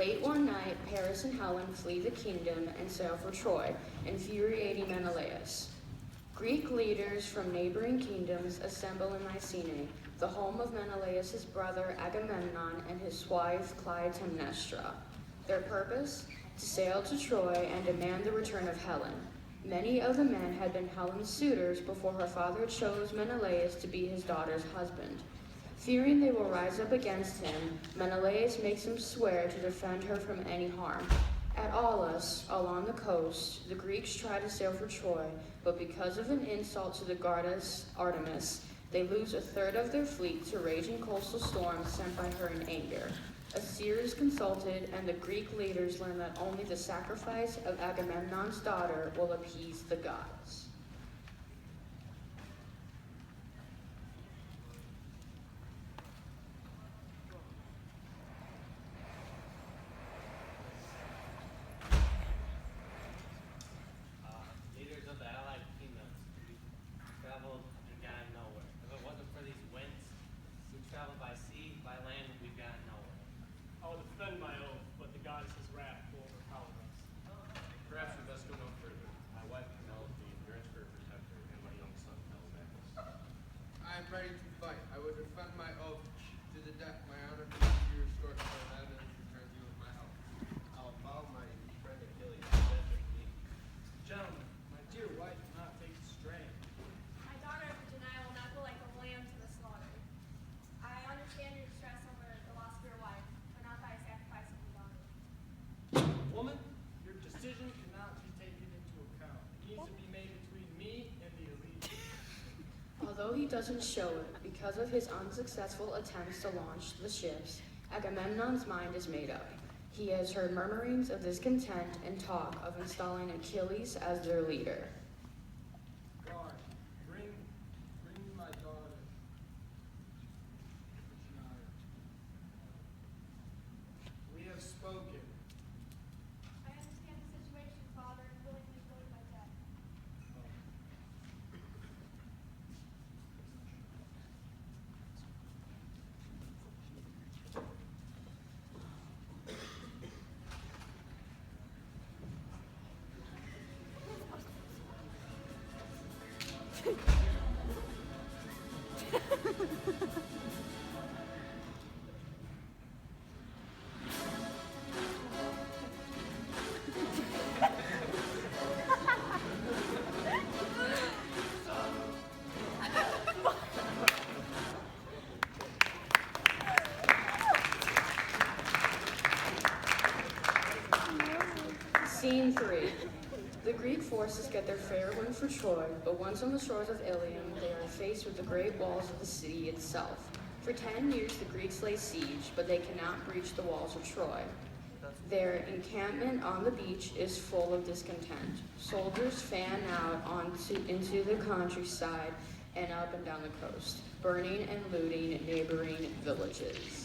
Late one night, Paris and Helen flee the kingdom and sail for Troy, infuriating Menelaus. Greek leaders from neighboring kingdoms assemble in Mycenae, the home of Menelaus' brother Agamemnon and his wife Clytemnestra. Their purpose? To sail to Troy and demand the return of Helen. Many of the men had been Helen's suitors before her father chose Menelaus to be his daughter's husband. Fearing they will rise up against him, Menelaus makes him swear to defend her from any harm. At Aulis, along the coast, the Greeks try to sail for Troy, but because of an insult to the goddess Artemis, they lose a third of their fleet to raging coastal storms sent by her in anger. A seer is consulted, and the Greek leaders learn that only the sacrifice of Agamemnon's daughter will appease the gods. Leaders of the allied kingdoms, we traveled and gotten nowhere. If it wasn't for these winds, we traveled by sea, by land, and we've gotten nowhere. I will defend my oath, but the goddess's wrath will overpower us. Perhaps we best go no further. My wife Penelope, your expert protector, and my young son Telemachus. I am ready to fight. I will defend my oath to the death. My honor cannot be restored until heaven returns you with my help. I will follow my friend Illiad to death with me. Gentlemen, my dear wife will not take the strain. My daughter of the denial will not go like a lamb to the slaughter. I understand your distress over the loss of your wife, but not by a sacrifice of your daughter. Woman, your decision cannot be taken into account. It needs to be made between me and the elite. Although he doesn't show it, because of his unsuccessful attempts to launch the ships, Agamemnon's mind is made up. He has heard murmurings of discontent and talk of installing Achilles as their leader. Guard, bring me my daughter. We have spoken. I understand the situation, Father, and willingly waive my debt. Scene 3. The Greek forces get their fair wind for Troy, but once on the shores of Ilium, they are faced with the great walls of the city itself. For 10 years, the Greeks lay siege, but they cannot breach the walls of Troy. Their encampment on the beach is full of discontent. Soldiers fan out into the countryside and up and down the coast, burning and looting neighboring villages.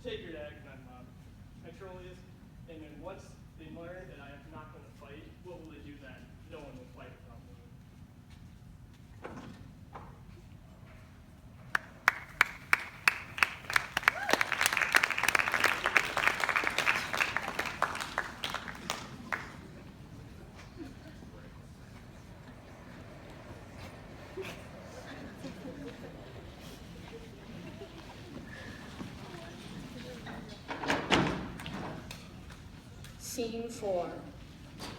take your dad and I'm Petroleus, and then once they learn that I am not going to fight, what will they do then? No one will fight without me. Scene 4.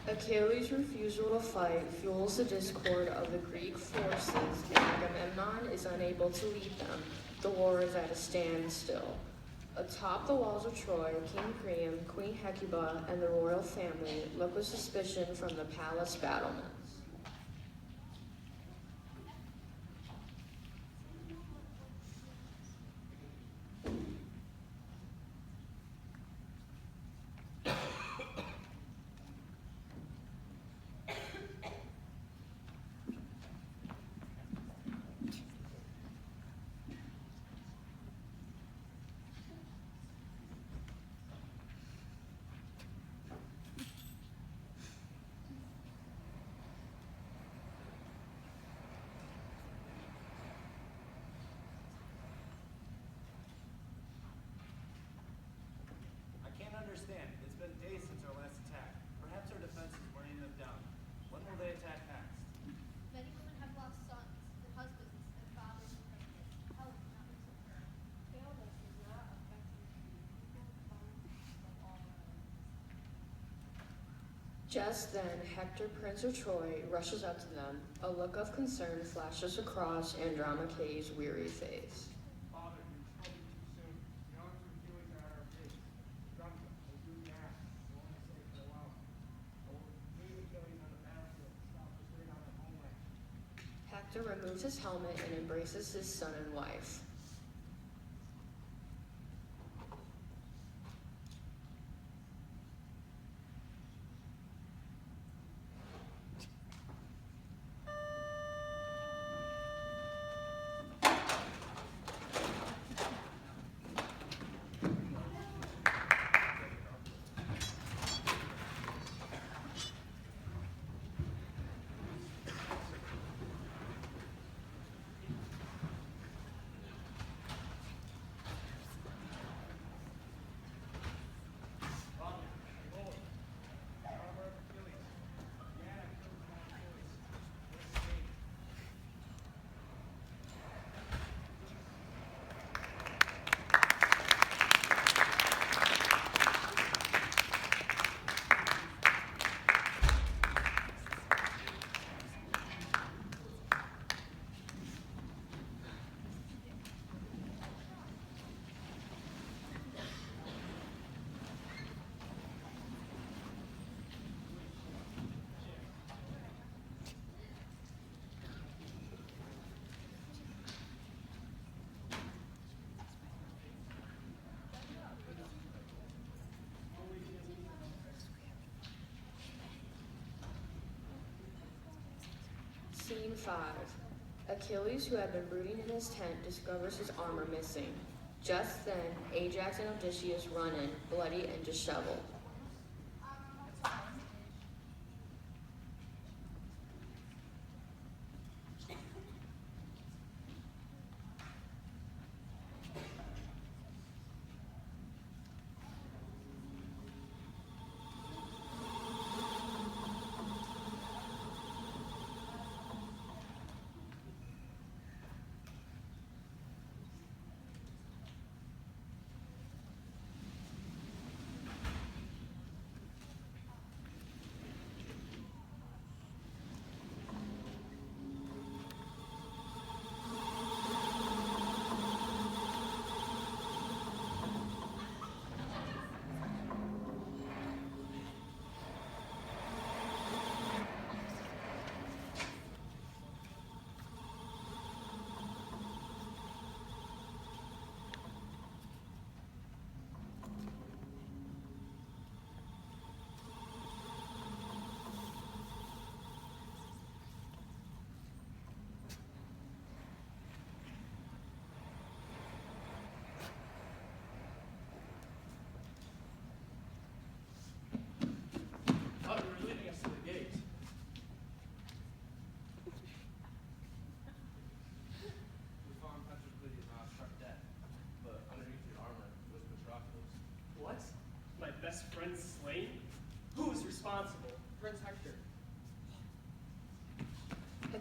Achilles' refusal to fight fuels the discord of the Greek forces, and Agamemnon is unable to lead them. The war is at a standstill. Atop the walls of Troy, King Priam, Queen Hecuba, and the royal family look with suspicion from the palace battlements. I can't understand. It's been days since our last attack. Perhaps our defenses weren't enough down. When will they attack next? Many women have lost sons, their husbands, and fathers in pregnant. Hell cannot lose her. Illness is not affecting people, of all ranks. Just then, Hector, Prince of Troy, rushes up to them. A look of concern flashes across Andromache's weary face. Father, you spoke too soon. The arms of Achilles are at our face. Drunk, we'll do the act. I want to say farewell. I will leave Achilles on the battlefield and stop the great on their homeland. Hector removes his helmet and embraces his son and wife. Father, behold, the armor of Achilles. The act kills not Achilles. Let's see. Scene 5. Achilles, who had been brooding in his tent, discovers his armor missing. Just then, Ajax and Odysseus run in, bloody and disheveled.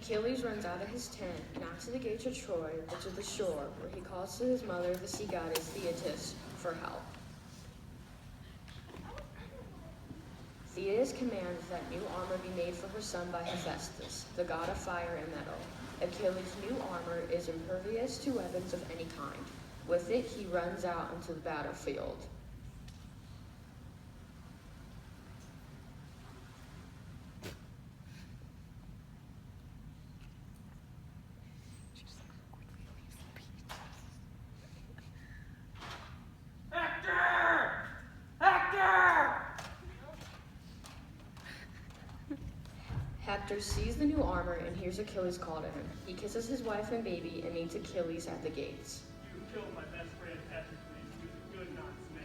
Achilles runs out of his tent, not to the gates of Troy, but to the shore, where he calls to his mother, the sea goddess Thetis, for help. Thetis commands that new armor be made for her son by Hephaestus, the god of fire and metal. Achilles' new armor is impervious to weapons of any kind. With it, he runs out into the battlefield. Hector sees the new armor and hears Achilles call to him. He kisses his wife and baby and meets Achilles at the gates. You killed my best friend, Patroclus. He was a good Knox man.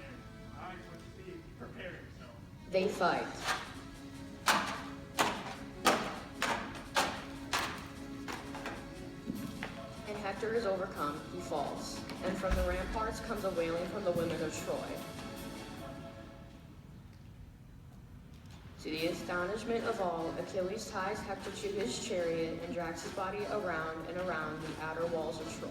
I just want to see if he prepared himself. They fight. And Hector is overcome. He falls. And from the ramparts comes a wailing from the women of Troy. To the astonishment of all, Achilles ties Hector to his chariot and drags his body around and around the outer walls of Troy.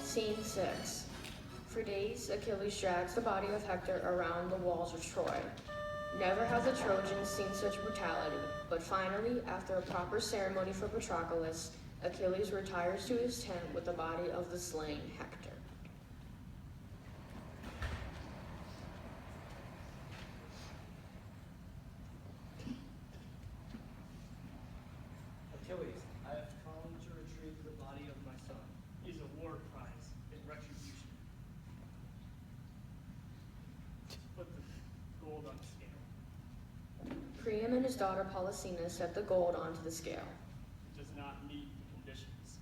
Scene 6. For days, Achilles drags the body of Hector around the walls of Troy. Never have the Trojans seen such brutality, but finally, after a proper ceremony for Patroclus, Achilles retires to his tent with the body of the slain Hector. Achilles, I have come to retrieve the body of my son. He's a war prize in retribution. Put the gold on the scale. Priam and his daughter Polysena set the gold onto the scale. It does not meet the conditions.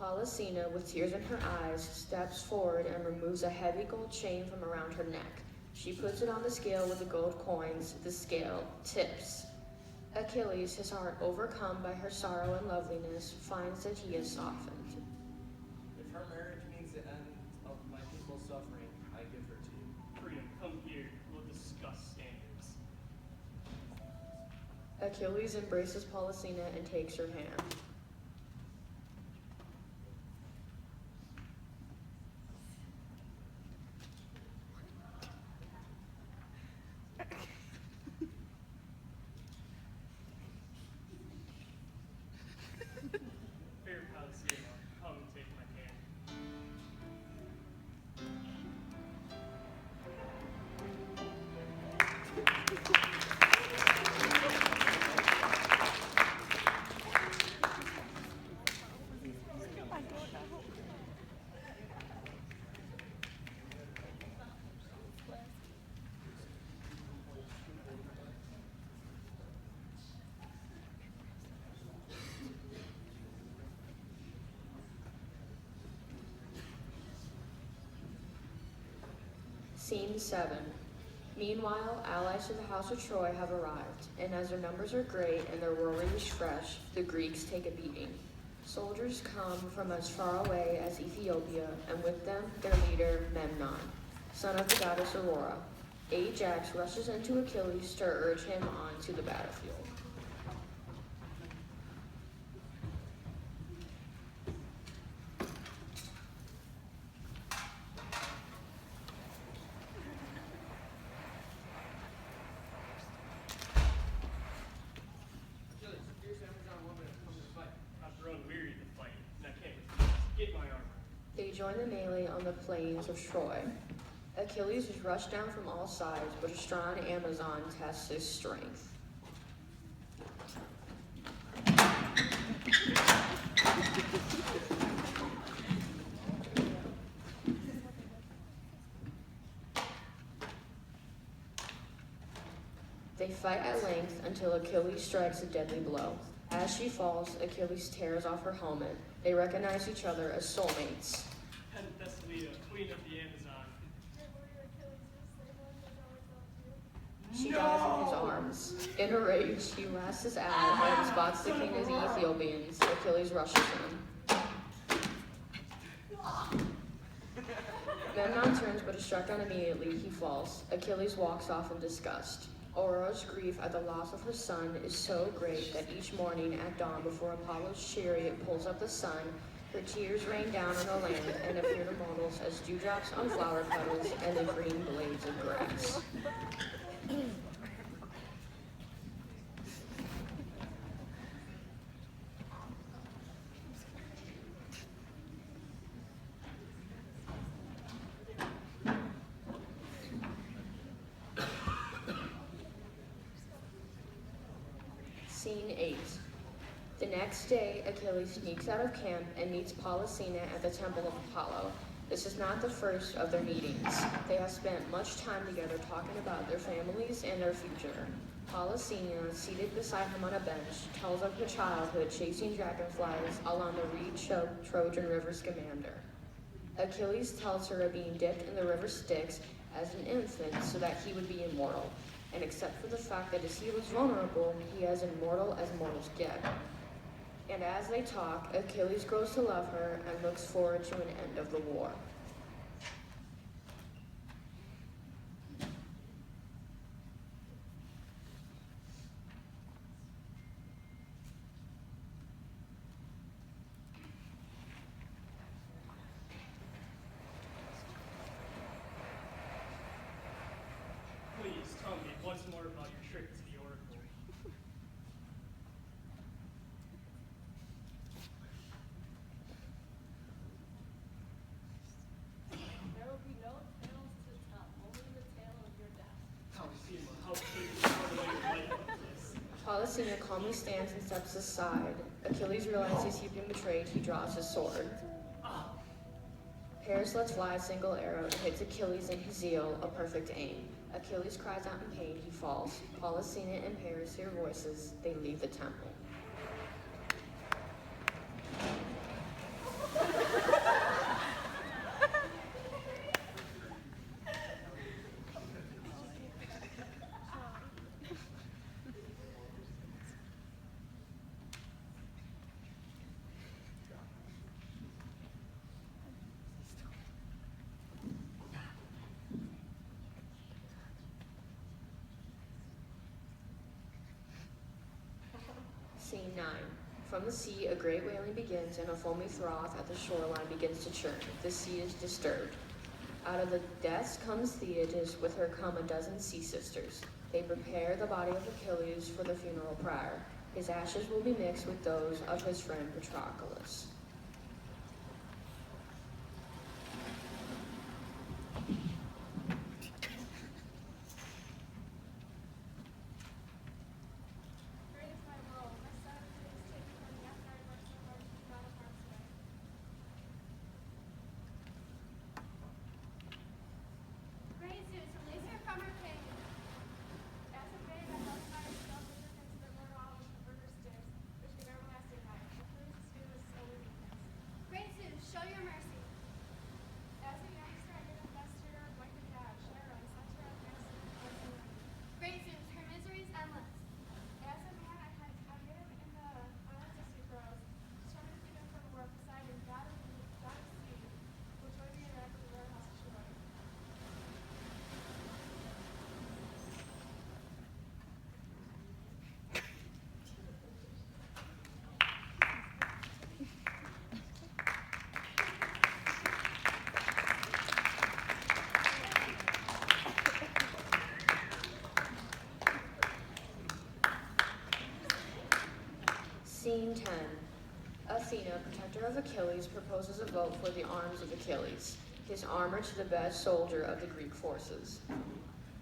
Polysena, with tears in her eyes, steps forward and removes a heavy gold chain from around her neck. She puts it on the scale with the gold coins. The scale tips. Achilles, his heart overcome by her sorrow and loveliness, finds that he is softened. If her marriage means the end of my people's suffering, I give her to you. Priam, come here. We'll discuss standards. Achilles embraces Polysena and takes her hand. Fair Polysena, come and take my hand. Scene 7. Meanwhile, allies to the house of Troy have arrived, and as their numbers are great and their war is fresh, the Greeks take a beating. Soldiers come from as far away as Ethiopia, and with them their leader Memnon, son of the goddess Aurora. Ajax rushes into Achilles to urge him on to the battlefield. Achilles, fierce Amazon woman has come to fight. I've grown weary to fight, and I can't refuse. Get my armor. They join the melee on the plains of Troy. Achilles is rushed down from all sides, but a strong Amazon tests his strength. fight at length until Achilles strikes a deadly blow. As she falls, Achilles tears off her helmet. They recognize each other as soulmates. Penthesilea, queen of the Amazon. Your warrior Achilles, your slave one has always loved you. She dies in his arms. In a rage, he lashes his ally and spots the king of the Ethiopians. Achilles rushes him. Memnon turns but is struck down immediately. He falls. Achilles walks off in disgust. Aurora's grief at the loss of her son is so great that each morning at dawn before Apollo's chariot pulls up the sun, her tears rain down on the land and appear to mortals as dewdrops on flower petals and the green blades of grass. Scene 8. The next day, Achilles sneaks out of camp and meets Polysena at the temple of Apollo. This is not the first of their meetings. They have spent much time together talking about their families and their future. Polysena, seated beside him on a bench, tells of her childhood chasing dragonflies along the reed-choked Trojan River Scamander. Achilles tells her of being dipped in the river Styx as an infant so that he would be immortal, and except for the fact that as he was vulnerable, he is immortal as mortals get. And as they talk, Achilles grows to love her and looks forward to an end of the war. Please tell me once more about your trip to the Oracle. There will be no tales to tell, only the tale of your death. Polysema, how could you throw away your life like this? Polysena calmly stands and steps aside. Achilles realizes he's been betrayed. He draws his sword. Paris lets fly a single arrow and hits Achilles in his zeal, a perfect aim. Achilles cries out in pain. He falls. Polysena and Paris hear voices. They leave the temple. Scene 9. From the sea, a great wailing begins, and a foamy froth at the shoreline begins to churn. The sea is disturbed. Out of the depths comes Thetis, with her come a dozen sea sisters. They prepare the body of Achilles for the funeral pyre. His ashes will be mixed with those of his friend Patroclus. Great is my world, my son Achilles taken from me after I worked so hard to keep out of harm's way. Great Zeus, release her from her cage. As a babe, I left by herself with her into the mortal island of river Styx, which gave everlasting life. Achilles' skin was so weakness. Great Zeus, show your mercy. As a youngster, I did a fester of wicked dad, Sharon, center of Mexico. Great Zeus, her misery is endless. As a man, I hid in the islands of Sucrose, determined to keep him from war. Poseidon, god of sea, will join me in wreck of the warehouse of Troy. Scene 10. Athena, protector of Achilles, proposes a vote for the arms of Achilles, his armor to the best soldier of the Greek forces.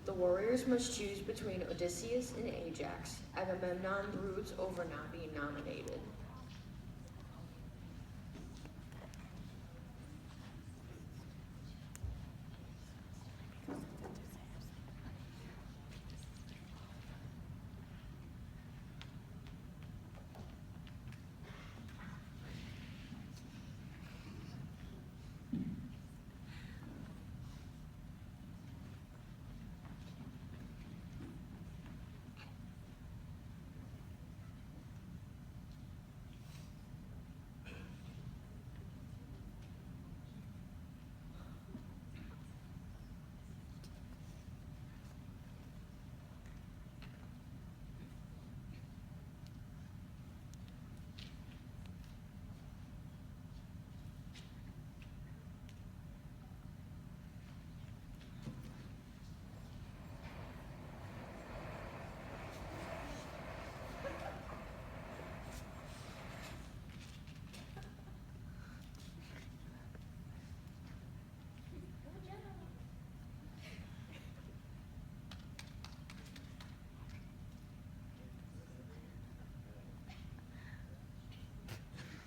The warriors must choose between Odysseus and Ajax. Agamemnon broods over not being nominated.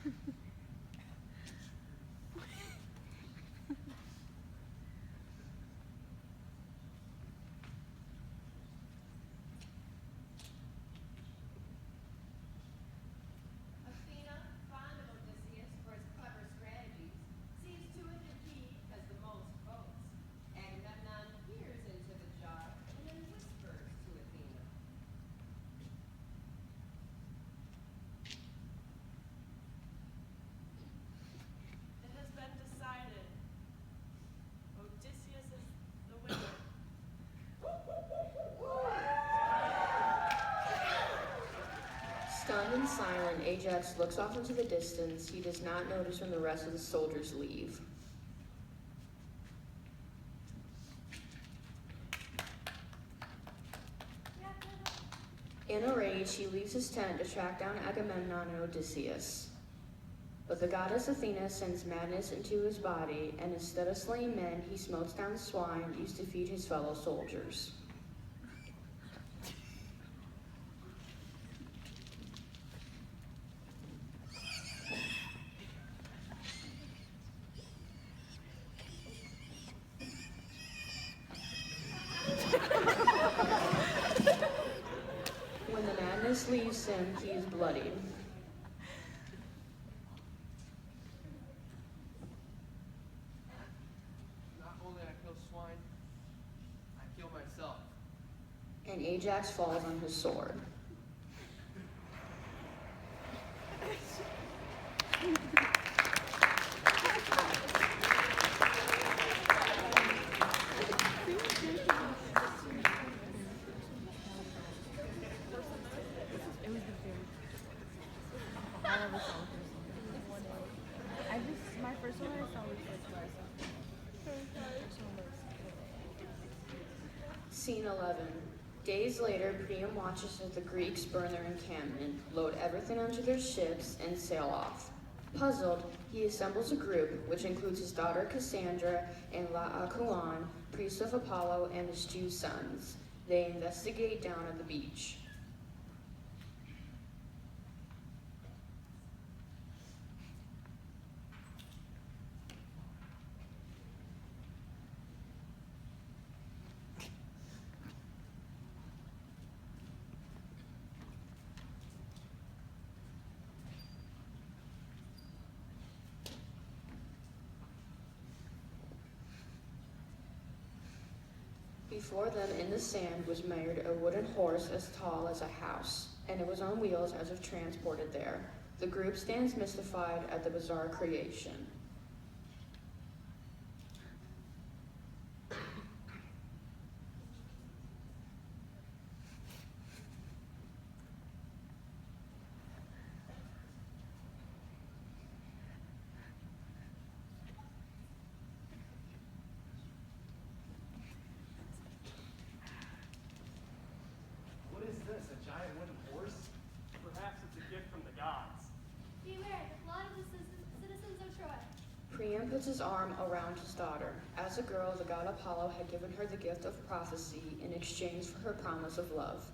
Athena, fond of Odysseus for his clever strategies, sees to it that he has the most votes. Agamemnon peers into the jar and then whispers to Athena. It has been decided. Odysseus is the winner. Stunned and silent, Ajax looks off into the distance. He does not notice when the rest of the soldiers leave. In a rage, he leaves his tent to track down Agamemnon and Odysseus. But the goddess Athena sends madness into his body, and instead of slaying men, he smotes down swine used to feed his fellow soldiers. When the madness leaves him, he is bloodied. Not only I kill swine, I kill myself. And Ajax falls on his sword. My first one I saw was like last. Scene 11. Days later, Priam watches as the Greeks burn their encampment, load everything onto their ships, and sail off. Puzzled, he assembles a group, which includes his daughter Cassandra and Laocoon, priest of Apollo, and his 2 sons. They investigate down at the beach. Before them in the sand was mired a wooden horse as tall as a house, and it was on wheels as if transported there. The group stands mystified at the bizarre creation. What is this, a giant wooden horse? Perhaps it's a gift from the gods. Beware, the blood of the citizens of Troy. Priam puts his arm around his daughter. As a girl, the god Apollo had given her the gift of prophecy in exchange for her promise of love.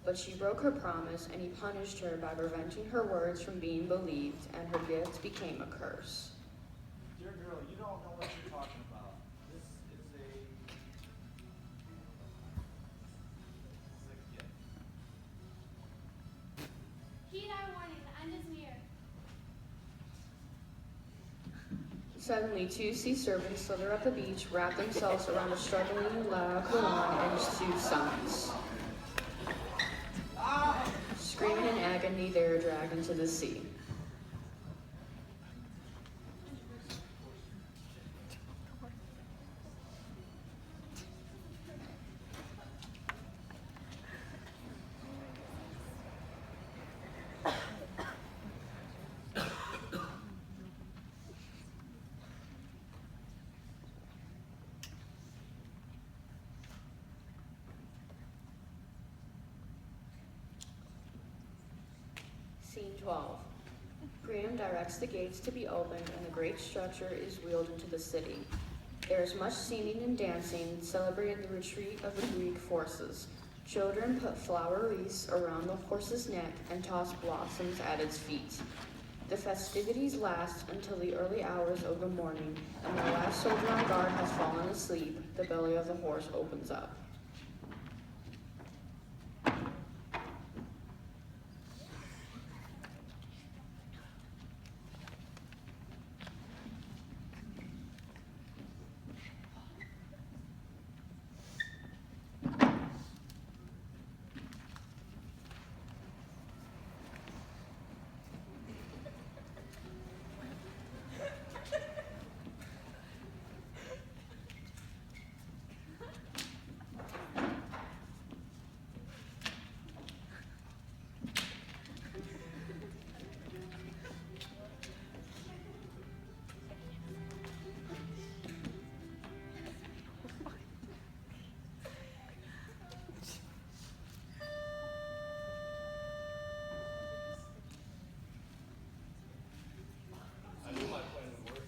But she broke her promise, and he punished her by preventing her words from being believed, and her gift became a curse. Dear girl, you don't know what you're talking about. This is a gift. Heed our warning, the end is near. Suddenly, 2 sea serpents slither up the beach, wrap themselves around the struggling Laocoon and his 2 sons. Screaming in agony, they are dragged into the sea. Scene 12. Priam directs the gates to be opened, and the great structure is wheeled into the city. There is much singing and dancing, celebrating the retreat of the Greek forces. Children put flower wreaths around the horse's neck and toss blossoms at its feet. The festivities last until the early hours of the morning, and the last soldier on guard has fallen asleep. The belly of the horse opens up. I knew my plan would work.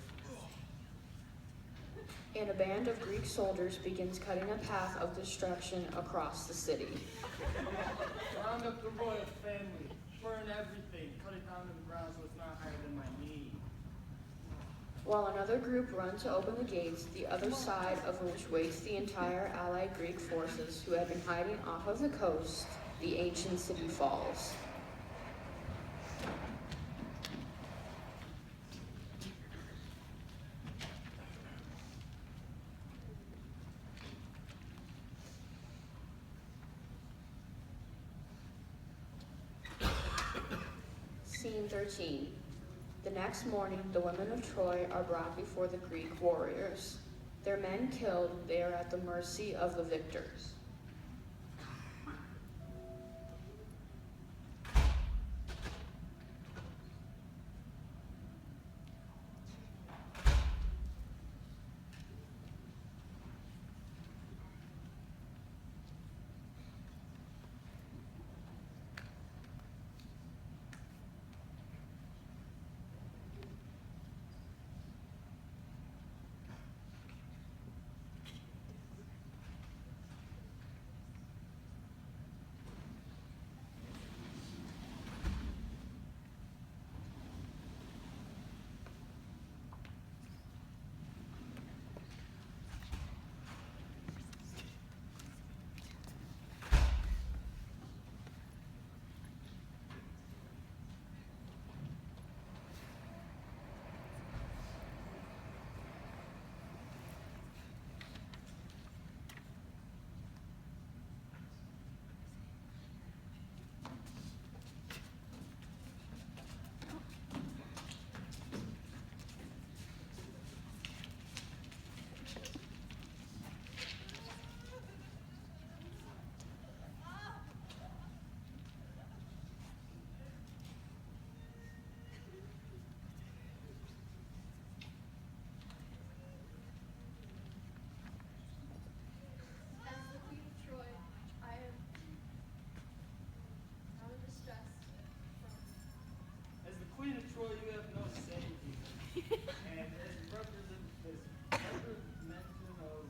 And a band of Greek soldiers begins cutting a path of destruction across the city. Round up the royal family, burn everything, cut it down to the ground so it's not higher than my knee. While another group run to open the gates, the other side of which waits the entire allied Greek forces who had been hiding off of the coast, the ancient city falls. Scene 13. The next morning, the women of Troy are brought before the Greek warriors. Their men killed, they are at the mercy of the victors. As the Queen of Troy, I am out of distress from As the Queen of Troy, you have no say here. And as representative of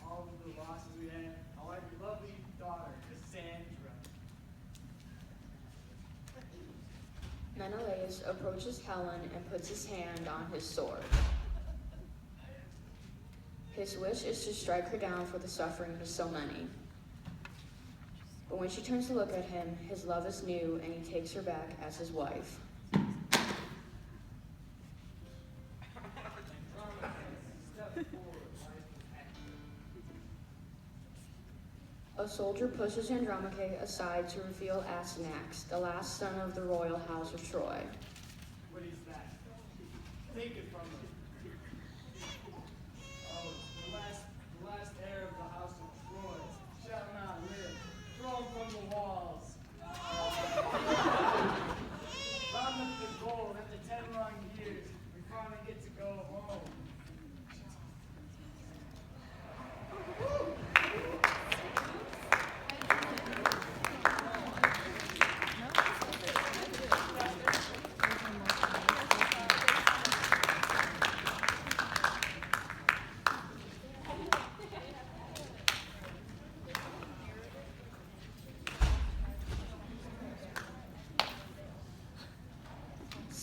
all of the losses we had, I want your lovely daughter, Cassandra. Menelaus approaches Helen and puts his hand on his sword. His wish is to strike her down for the suffering of so many. But when she turns to look at him, his love is new and he takes her back as his wife. A soldier pushes Andromache aside to reveal Astyanax, the last son of the royal house of Troy. What is that? Take it from her. Oh, the last heir of the house of Troy shall not live. Thrown from the walls. Round up the gold after 10 long years. We finally get to go home.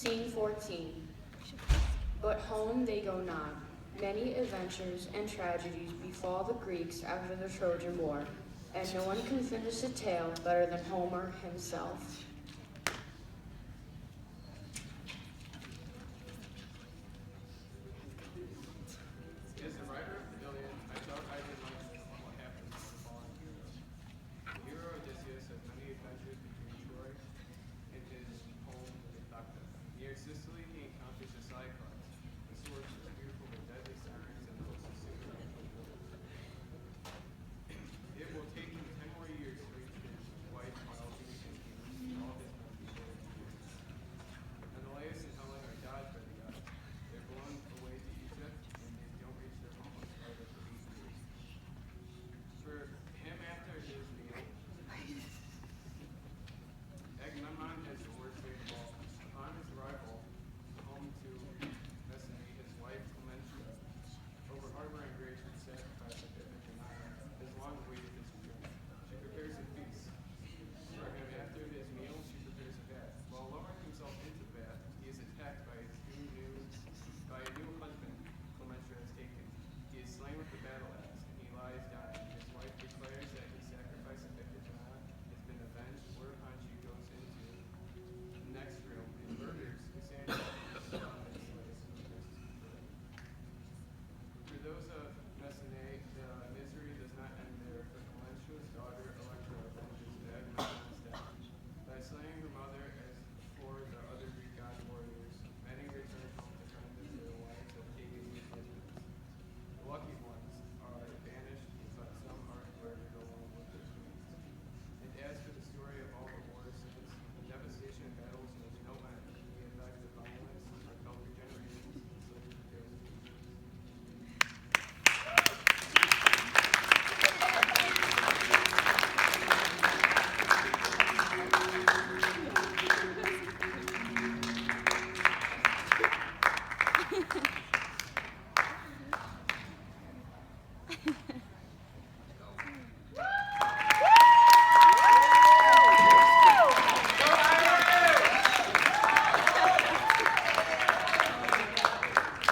Scene 14. But home they go not. Many adventures and tragedies befall the Greeks after the Trojan War, and no one can finish the tale better than Homer himself. As the writer of the Iliad, I thought I would like to know what happens to the fallen hero. The hero Odysseus has many adventures between Troy and his home in Ithaca. Near Sicily,